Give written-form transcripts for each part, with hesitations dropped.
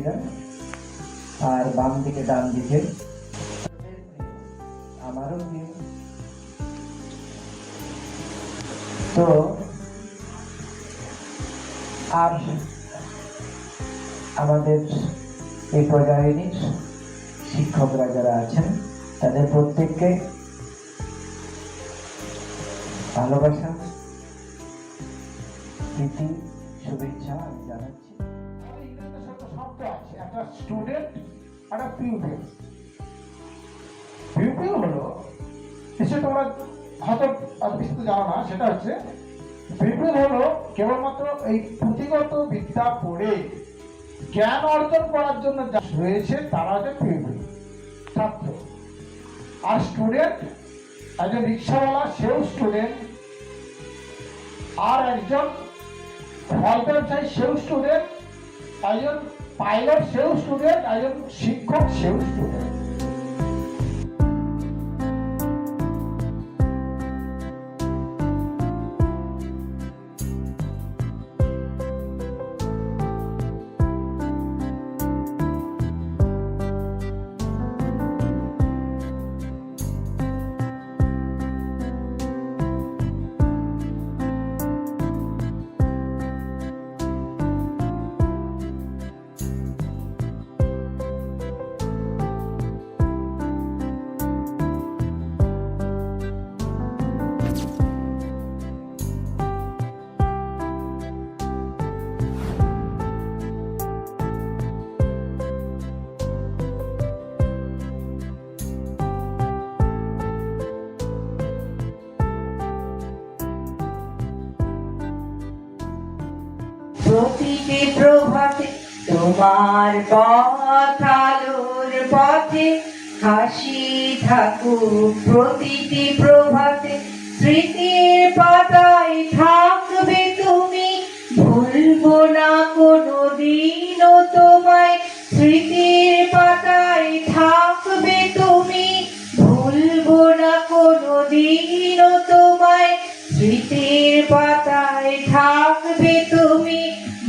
ছাত্রছাত্রীরা, আর বাম দিকে ডান দিকে আমারও প্রিয়। তো আর আমাদের এই প্রজায়নীর শিক্ষকরা যারা আছেন তাদের প্রত্যেককে ভালোবাসা, প্রীতি, শুভেচ্ছা আমি জানাচ্ছি। একটা স্টুডেন্ট আর একটা পিউপিল। পিউপিল হলো, নিশ্চয়ই তোমরা হয়তো বিস্তৃত জানো না, সেটা হচ্ছে পিউপিল হলো কেবলমাত্র এই পুঁথিগত বিদ্যা পড়ে জ্ঞান অর্জন করার জন্য যা রয়েছে তারা হচ্ছে পিউপিল, ছাত্র। আর স্টুডেন্ট, একজন রিক্সাওয়ালা সেও স্টুডেন্ট, আর একজন ফল ব্যবসায়ী সেও স্টুডেন্ট, একজন পাইলট সেও স্টুডেন্ট, একজন শিক্ষক সেও স্টুডেন্ট। প্রতিটি প্রভাতে তোমার পথ আলোর পথে হাসি থাকুক, প্রতিটি প্রভাতে স্মৃতির পাতায় থাকবে তুমি, ভুলবো না কোনো দিনও তোমায়, স্মৃতির পাতায় থাকবে তুমি, ভুলবো না কোনো দিনও তোমায়, স্মৃতির পাতায় থাকবে তুমি,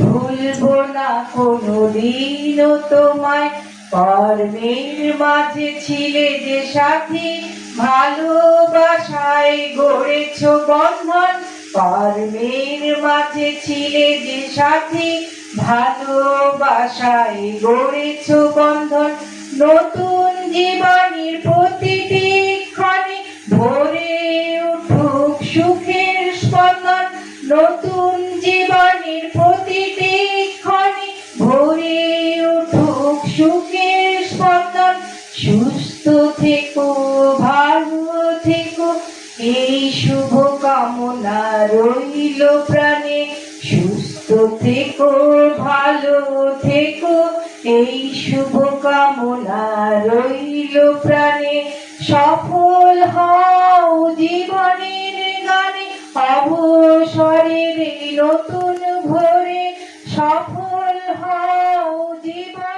ভুলবো না কোনো দিনও তোমায়। কর্মের মাঝে ছিলে যে সাথী, ভালোবাসায় গড়েছ বন্ধন, কর্মের মাঝে ছিলে যে সাথী, ভালোবাসায় গড়েছ বন্ধন, নতুন জীবনের প্রতিটি ক্ষণে ভরে উঠুক সুখের স্পন্দন, নতুন জীবনের প্রতিটি ক্ষণে ভরে উঠুক সুখের স্পন্দন, সুস্থ থেকো, ভালো থেকো, এই শুভ কামনা রইল প্রাণে, সুস্থ থেকো, ভালো থেকো, এই শুভ কামনা রইল প্রাণে, সফল হও জীবনের গানে, অবসরের নতুন ভোরে, সফল হও জীবন